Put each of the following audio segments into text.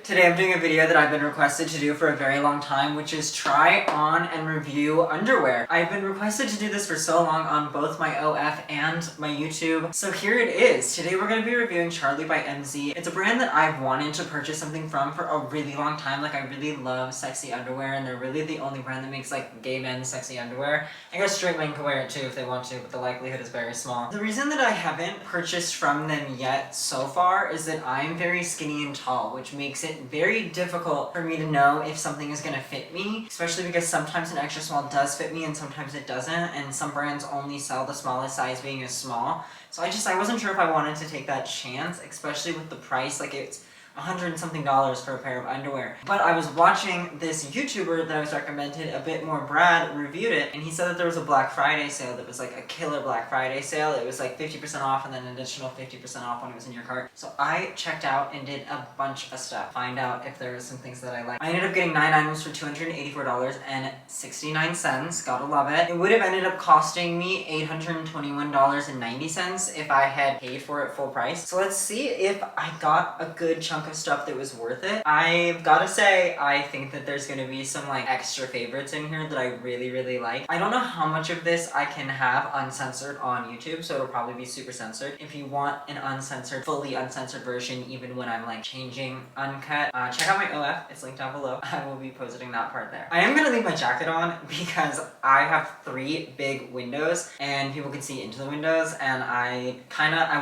Today I'm doing a video that I've been requested to do for a very long time, which is try on and review underwear. I've been requested to do this for so long on both my OF and my YouTube, so here it is. Today we're going to be reviewing Charlie by MZ. It's a brand that I've wanted to purchase something from for a really long time. Like, I really love sexy underwear, and they're really the only brand that makes like gay men's sexy underwear. I guess straight men can wear it too if they want to, but the likelihood is very small. The reason that I haven't purchased from them yet so far is that I'm very skinny and tall, which makes it very difficult for me to know if something is gonna fit me, especially because sometimes an extra small does fit me and sometimes it doesn't, and some brands only sell the smallest size being a small. So I wasn't sure if I wanted to take that chance, especially with the price. Like, it's $100 and something for a pair of underwear. But I was watching this YouTuber that I was recommended a bit more, Brad, reviewed it, and he said that there was a Black Friday sale that was like a killer Black Friday sale. It was like 50% off and then an additional 50% off when it was in your cart. So I checked out and did a bunch of stuff, find out if there was some things that I liked. I ended up getting 9 items for $284.69, gotta love it. It would have ended up costing me $821.90 if I had paid for it full price. So let's see if I got a good chunk of stuff that was worth it. I've gotta say, I think that there's gonna be some like extra favorites in here that I really like. I don't know how much of this I can have uncensored on YouTube, so it'll probably be super censored. If you want an uncensored, fully uncensored version, even when I'm like changing uncut, check out my OF, it's linked down below. I will be posting that part there. I am gonna leave my jacket on because I have 3 big windows and people can see into the windows, and I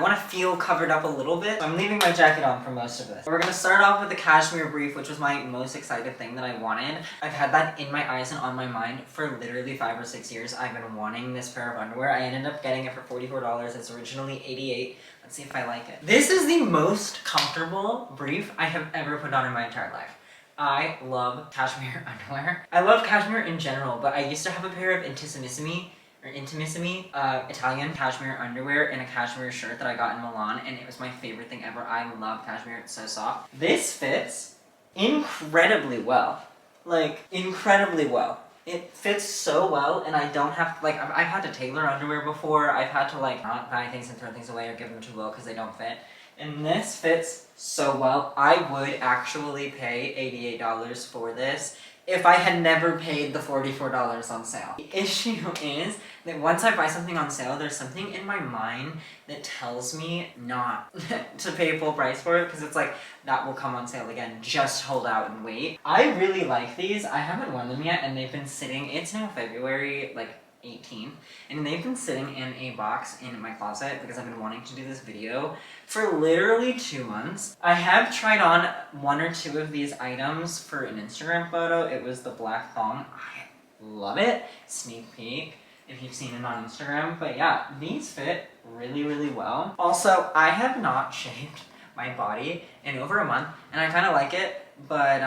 want to feel covered up a little bit, so I'm leaving my jacket on for most of this. We're gonna start off with the cashmere brief, which was my most excited thing that I wanted. I've had that in my eyes and on my mind for literally 5 or 6 years. I've been wanting this pair of underwear. I ended up getting it for $44. It's originally $88. Let's see if I like it. This is the most comfortable brief I have ever put on in my entire life. I love cashmere underwear. I love cashmere in general, but I used to have a pair of Intimissimi Italian cashmere underwear and a cashmere shirt that I got in Milan, and it was my favorite thing ever. I love cashmere, it's so soft. This fits incredibly well. Like, incredibly well. It fits so well, and I don't have to, like, I've had to tailor underwear before. I've had to, like, not buy things and throw things away or give them too low because they don't fit. And this fits so well. I would actually pay $88 for this if I had never paid the $44 on sale. The issue is that once I buy something on sale, there's something in my mind that tells me not to pay full price for it, because it's like, that will come on sale again, just hold out and wait. I really like these. I haven't worn them yet, and they've been sitting, it's now February, like, 18th, and they've been sitting in a box in my closet because I've been wanting to do this video for literally 2 months. I have tried on 1 or 2 of these items for an Instagram photo. It was the black thong. I love it. Sneak peek if you've seen it on Instagram. But yeah, these fit really well. Also, I have not shaved my body in over a month, and I kind of like it, but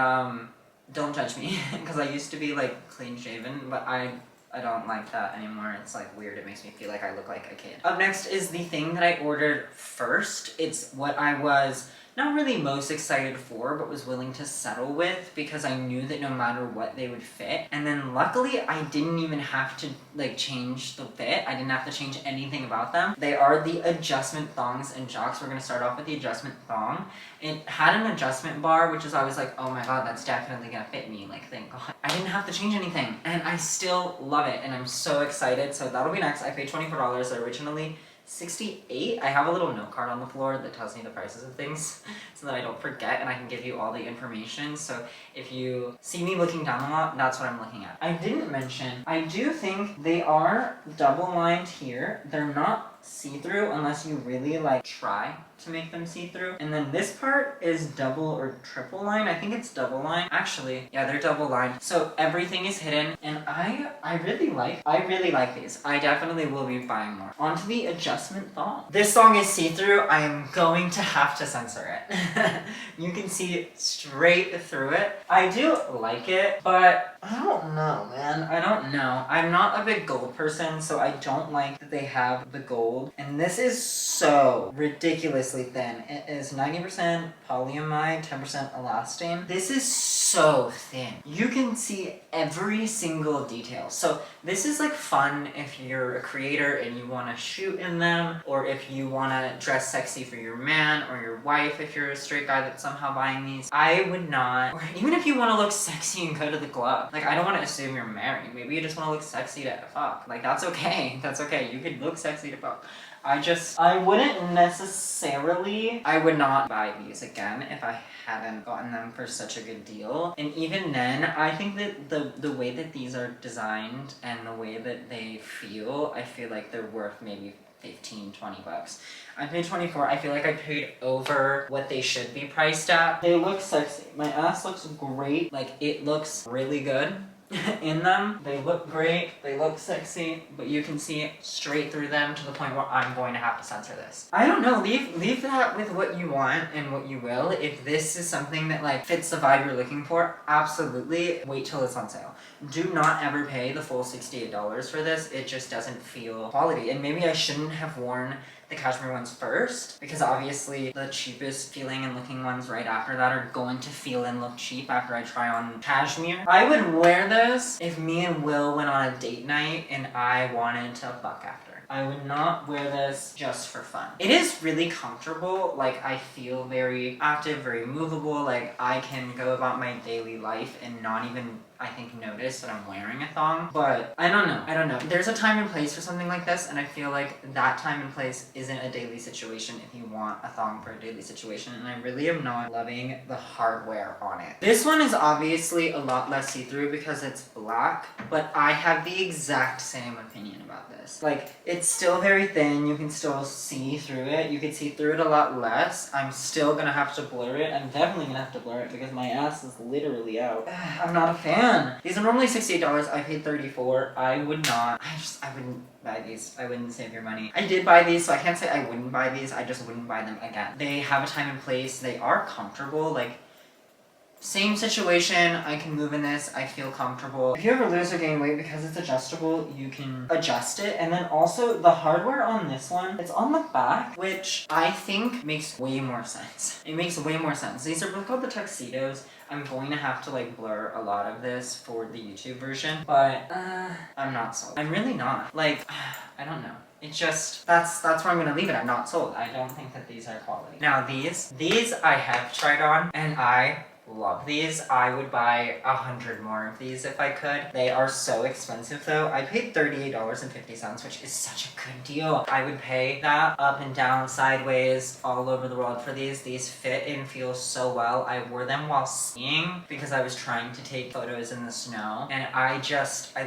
don't judge me because I used to be like clean shaven, but I don't like that anymore. It's like weird. It makes me feel like I look like a kid. Up next is the thing that I ordered first. It's what I was not really most excited for, but was willing to settle with because I knew that no matter what they would fit. And then luckily I didn't even have to like change the fit. I didn't have to change anything about them. They are the adjustment thongs and jocks. We're gonna start off with the adjustment thong. It had an adjustment bar, which is always like, oh my god, that's definitely gonna fit me, like, thank god. I didn't have to change anything, and I still love it, and I'm so excited. So that'll be next. I paid $24, originally $68. I have a little note card on the floor that tells me the prices of things so that I don't forget, and I can give you all the information. So if you see me looking down a lot, that's what I'm looking at. I didn't mention, I do think they are double lined here. They're not see-through unless you really like try to make them see-through. And then this part is double or triple line. I think it's double line. Actually, yeah, they're double lined. So everything is hidden, and I really like these. I definitely will be buying more. On to the adjustment thong. This thong is see-through. I am going to have to censor it. You can see straight through it. I do like it, but I don't know, man. I don't know. I'm not a big gold person, so I don't like that they have the gold gold. And this is so ridiculously thin. It is 90% polyamide, 10% elastane. This is so thin. You can see every single detail. So this is like fun if you're a creator and you want to shoot in them, or if you want to dress sexy for your man or your wife if you're a straight guy that's somehow buying these. I would not, or even if you want to look sexy and go to the club. Like, I don't want to assume you're married. Maybe you just want to look sexy to fuck. Like, that's okay. That's okay. You could look sexy to fuck. I wouldn't necessarily, I would not buy these again if I hadn't gotten them for such a good deal. And even then, I think that the way that these are designed and the way that they feel, I feel like they're worth maybe 15, 20 bucks. I paid 24. I feel like I paid over what they should be priced at. They look sexy. My ass looks great. Like, it looks really good in them. They look great, they look sexy, but you can see straight through them to the point where I'm going to have to censor this. I don't know, leave that with what you want and what you will. If this is something that like fits the vibe you're looking for, absolutely wait till it's on sale. Do not ever pay the full $68 for this. It just doesn't feel quality. And maybe I shouldn't have worn the cashmere ones first, because obviously the cheapest feeling and looking ones right after that are going to feel and look cheap after I try on cashmere. I would wear this if me and Will went on a date night and I wanted to fuck after. I would not wear this just for fun. It is really comfortable. Like, I feel very active, very movable. Like, I can go about my daily life and not even, I think, notice that I'm wearing a thong. But I don't know. There's a time and place for something like this, and I feel like that time and place isn't a daily situation if you want a thong for a daily situation, and I really am not loving the hardware on it. This one is obviously a lot less see-through because it's black, but I have the exact same opinion about this. Like, it's still very thin, you can still see through it. You can see through it a lot less. I'm still gonna have to blur it. I'm definitely gonna have to blur it because my ass is literally out. I'm not a fan. These are normally $68. I paid $34. I wouldn't buy these. I wouldn't save your money. I did buy these, so I can't say I wouldn't buy these. I just wouldn't buy them again. They have a time and place. They are comfortable. Like, same situation, I can move in this, I feel comfortable. If you ever lose or gain weight, because it's adjustable, you can adjust it. And then also, the hardware on this one, it's on the back, which I think makes way more sense. It makes way more sense. These are both called the tuxedos. I'm going to have to like blur a lot of this for the YouTube version, but I'm not sold. I'm really not. Like, I don't know. It's just, that's where I'm gonna leave it. I'm not sold. I don't think that these are quality. Now these I have tried on, and I love these. I would buy 100 more of these if I could. They are so expensive though. I paid $38.50, which is such a good deal. I would pay that up and down, sideways, all over the world for these. These fit and feel so well. I wore them while skiing because I was trying to take photos in the snow, and I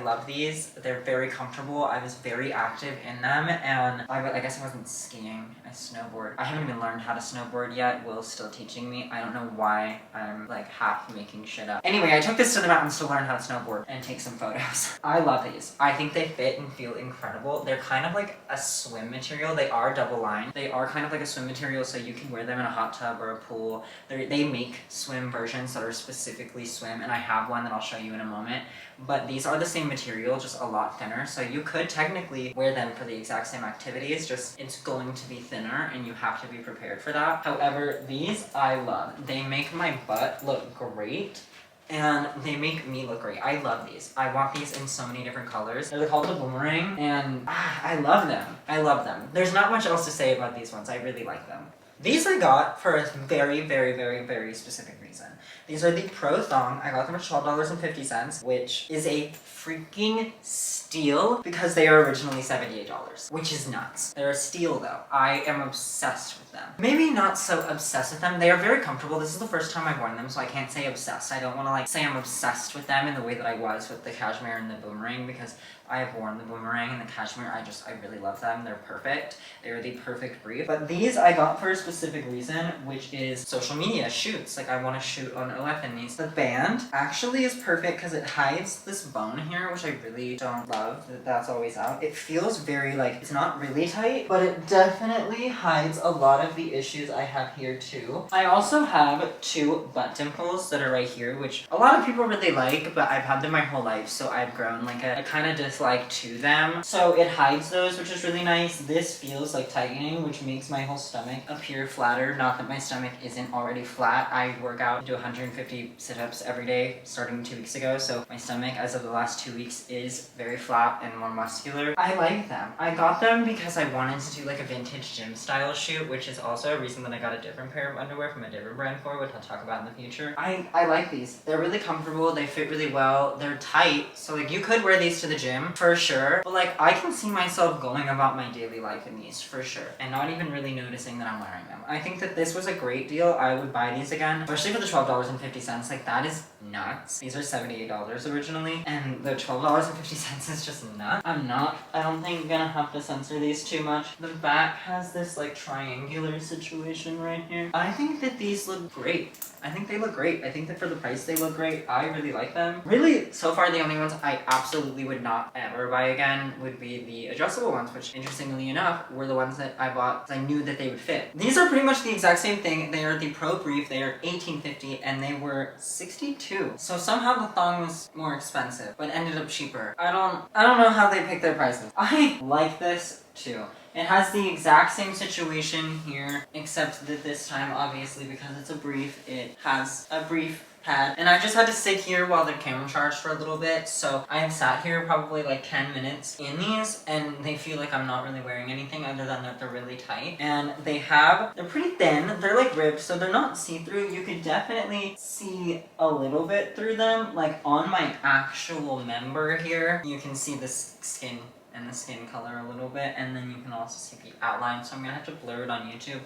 love these. They're very comfortable. I was very active in them, and I guess I wasn't skiing. I snowboard. I haven't even learned how to snowboard yet. Will's still teaching me. I don't know why I'm like half making shit up. Anyway, I took this to the mountains to learn how to snowboard and take some photos. I love these. I think they fit and feel incredible. They're kind of like a swim material. They are double lined. They are kind of like a swim material, so you can wear them in a hot tub or a pool. They make swim versions that are specifically swim, and I have one that I'll show you in a moment. But these are the same material, just a lot thinner, so you could technically wear them for the exact same activities, just it's going to be thinner and you have to be prepared for that. However, these I love. They make my butt look great, and they make me look great. I love these. I want these in so many different colors. They're called the Boomerang, and I love them. I love them. There's not much else to say about these ones. I really like them. These I got for a very, very, very, very specific reason. These are the Pro Thong. I got them for $12.50, which is a freaking steal because they are originally $78, which is nuts. They're a steal though. I am obsessed with them. Maybe not so obsessed with them. They are very comfortable. This is the first time I've worn them, so I can't say obsessed. I don't want to like say I'm obsessed with them in the way that I was with the Cashmere and the Boomerang, because I have worn the Boomerang and the Cashmere. I really love them. They're perfect. They're the perfect brief. But these I got for a specific specific reason, which is social media shoots. Like I want to shoot on OF in these. The band actually is perfect because it hides this bone here, which I really don't love that that's always out. It feels very like, it's not really tight, but it definitely hides a lot of the issues I have here too. I also have 2 butt dimples that are right here, which a lot of people really like, but I've had them my whole life, so I've grown like a kind of dislike to them. So it hides those, which is really nice. This feels like tightening, which makes my whole stomach appear flatter. Not that my stomach isn't already flat. I work out, do 150 sit-ups every day starting 2 weeks ago, so my stomach as of the last 2 weeks is very flat and more muscular. I like them. I got them because I wanted to do like a vintage gym style shoot, which is also a reason that I got a different pair of underwear from a different brand for, which I'll talk about in the future. I like these. They're really comfortable, they fit really well, they're tight, so like you could wear these to the gym for sure, but like I can see myself going about my daily life in these for sure and not even really noticing that I'm wearing them. I think that this was a great deal. I would buy these again, especially for the $12.50. Like that is nuts. These are $78 originally, and the $12.50 is just nuts. I don't think gonna have to censor these too much. The back has this like triangular situation right here. I think that these look great. I think they look great. I think that for the price they look great. I really like them. Really, so far the only ones I absolutely would not ever buy again would be the adjustable ones, which interestingly enough were the ones that I bought because I knew that they would fit. These are pretty much the exact same thing. They are the Pro Brief. They are $18.50 and they were $62. So somehow the thong was more expensive, but ended up cheaper. I don't know how they picked their prices. I like this too. It has the exact same situation here, except that this time, obviously, because it's a brief, it has a brief pad. And I just had to sit here while the camera charged for a little bit, so I have sat here probably like 10 minutes in these, and they feel like I'm not really wearing anything other than that they're really tight. And they're pretty thin, they're like ribbed, so they're not see-through. You could definitely see a little bit through them, like on my actual member here, you can see the skin and the skin color a little bit, and then you can also see the outline, so I'm gonna have to blur it on YouTube.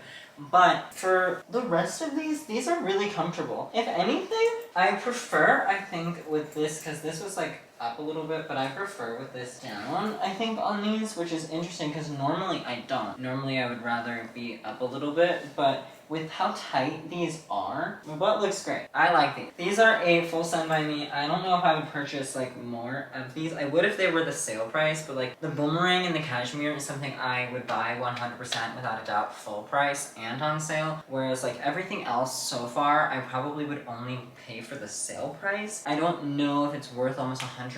But for the rest of these are really comfortable. If anything, I prefer, I think, with this, because this was like up a little bit, but I prefer with this down, I think, on these, which is interesting because normally I don't. Normally I would rather be up a little bit, but with how tight these are, my butt looks great. I like these. These are a full send by me. I don't know if I would purchase like more of these. I would if they were the sale price, but like the boomerang and the cashmere is something I would buy 100% without a doubt full price and on sale. Whereas like everything else so far, I probably would only pay for the sale price. I don't know if it's worth almost $100.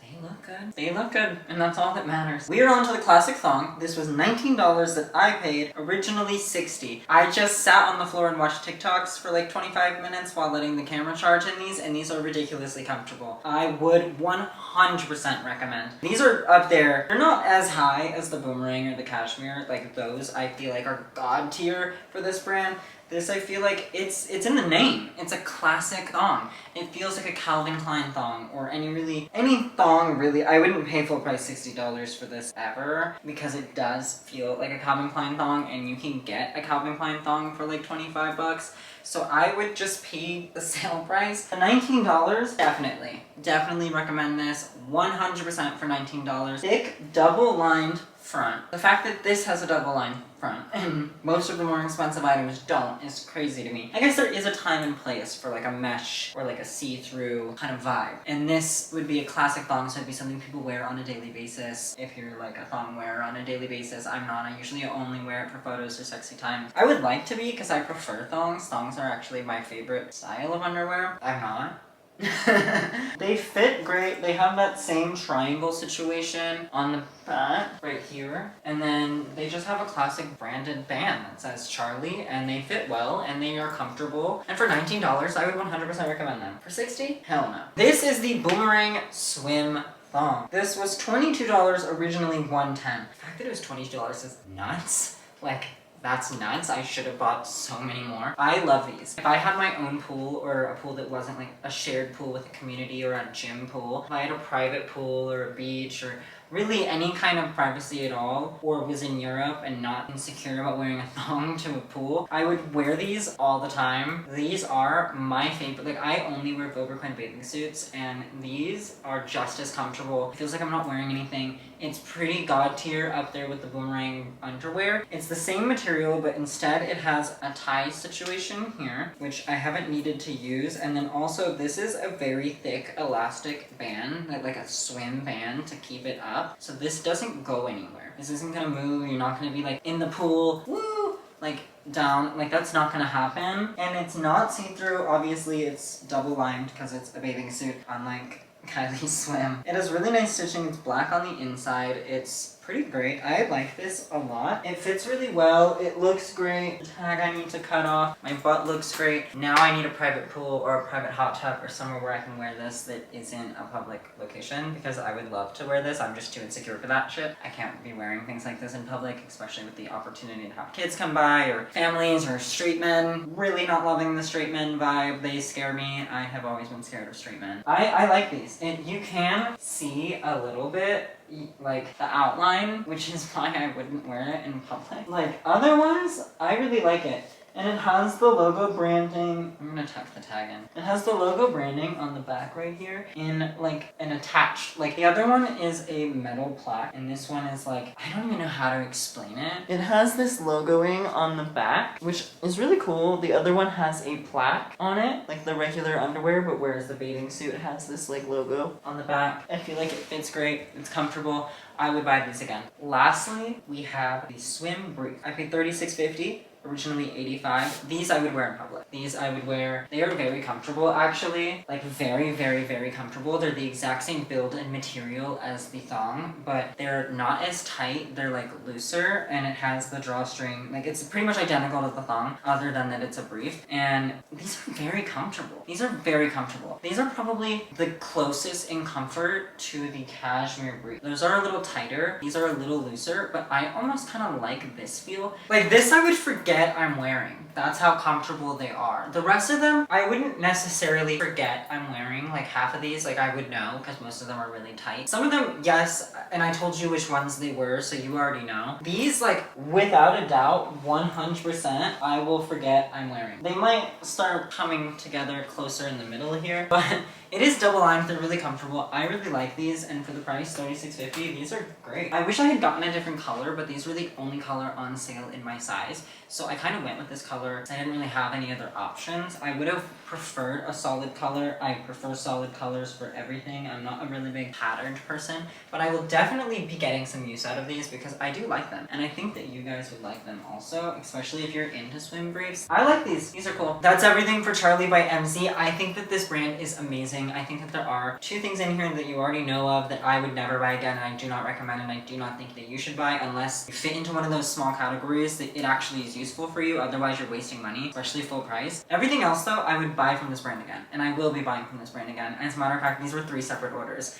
They look good. They look good, and that's all that matters. We are on to the classic thong. This was $19 that I paid, originally $60. I just sat on the floor and watched TikToks for like 25 minutes while letting the camera charge in these, and these are ridiculously comfortable. I would 100% recommend. These are up there. They're not as high as the boomerang or the cashmere. Like those I feel like are god tier for this brand. This, I feel like it's in the name. It's a classic thong. It feels like a Calvin Klein thong, or any thong really. I wouldn't pay full price $60 for this ever, because it does feel like a Calvin Klein thong, and you can get a Calvin Klein thong for like 25 bucks. So I would just pay the sale price. The $19, definitely recommend this 100% for $19. Thick, double-lined front. The fact that this has a double-lined front and most of the more expensive items don't is crazy to me. I guess there is a time and place for like a mesh or like a see-through kind of vibe. And this would be a classic thong, so it'd be something people wear on a daily basis. If you're like a thong wearer on a daily basis, I'm not. I usually only wear it for photos or sexy times. I would like to be, because I prefer thongs. Thongs are actually my favorite style of underwear. I'm not. They fit great. They have that same triangle situation on the back right here, and then they just have a classic branded band that says Charlie, and they fit well and they are comfortable, and for $19 I would 100% recommend them. For $60? Hell no. This is the Boomerang Swim Thong. This was $22, originally $110. The fact that it was $22 is nuts. Like, that's nuts. I should have bought so many more. I love these. If I had my own pool, or a pool that wasn't like a shared pool with a community or a gym pool, if I had a private pool or a beach or really any kind of privacy at all, or was in Europe and not insecure about wearing a thong to a pool, I would wear these all the time. These are my favorite. Like, I only wear Vilebrequin bathing suits, and these are just as comfortable. It feels like I'm not wearing anything. It's pretty god tier up there with the Boomerang underwear. It's the same material, but instead it has a tie situation here, which I haven't needed to use. And then also this is a very thick elastic band, like a swim band to keep it up. So this doesn't go anywhere. This isn't gonna move. You're not gonna be like in the pool, woo, like down, like that's not gonna happen. And it's not see-through. Obviously it's double lined because it's a bathing suit, unlike Kylie Swim. It has really nice stitching. It's black on the inside. It's pretty great. I like this a lot. It fits really well. It looks great. The tag I need to cut off. My butt looks great. Now I need a private pool or a private hot tub or somewhere where I can wear this that isn't a public location, because I would love to wear this. I'm just too insecure for that shit. I can't be wearing things like this in public, especially with the opportunity to have kids come by or families or straight men. Really not loving the straight men vibe. They scare me. I have always been scared of straight men. I like these. And you can see a little bit like the outline, which is why I wouldn't wear it in public. Like other ones, I really like it. And it has the logo branding. I'm gonna tuck the tag in. It has the logo branding on the back right here in like an attached, like the other one is a metal plaque and this one is like, I don't even know how to explain it. It has this logoing on the back, which is really cool. The other one has a plaque on it, like the regular underwear, but whereas the bathing suit has this like logo on the back. I feel like it fits great. It's comfortable. I would buy these again. Lastly, we have the swim brief. I paid $36.50. Originally $85. These I would wear in public. These I would wear. They are very comfortable actually. Like very, very, very comfortable. They're the exact same build and material as the thong, but they're not as tight. They're like looser and it has the drawstring. Like it's pretty much identical to the thong other than that it's a brief. And these are very comfortable. These are very comfortable. These are probably the closest in comfort to the cashmere brief. Those are a little tighter. These are a little looser, but I almost kind of like this feel. Like this I would forget I'm wearing. That's how comfortable they are. The rest of them, I wouldn't necessarily forget I'm wearing. Like half of these, like I would know because most of them are really tight. Some of them, yes, and I told you which ones they were, so you already know. These, like, without a doubt, 100%, I will forget I'm wearing. They might start coming together closer in the middle here, but it is double lined. They're really comfortable. I really like these, and for the price, $36.50, these are great. I wish I had gotten a different color, but these were the only color on sale in my size, so I kind of went with this color. I didn't really have any other options. I would have preferred a solid color. I prefer solid colors for everything. I'm not a really big patterned person, but I will definitely be getting some use out of these because I do like them, and I think that you guys would like them also, especially if you're into swim briefs. I like these. These are cool. That's everything for Charlie by MZ. I think that this brand is amazing. I think that there are two things in here that you already know of that I would never buy again, and I do not recommend, and I do not think that you should buy unless you fit into one of those small categories that it actually is useful for you. Otherwise, you're wasting money, especially full price. Everything else, though, I would buy from this brand again, and I will be buying from this brand again. As a matter of fact, these were 3 separate orders.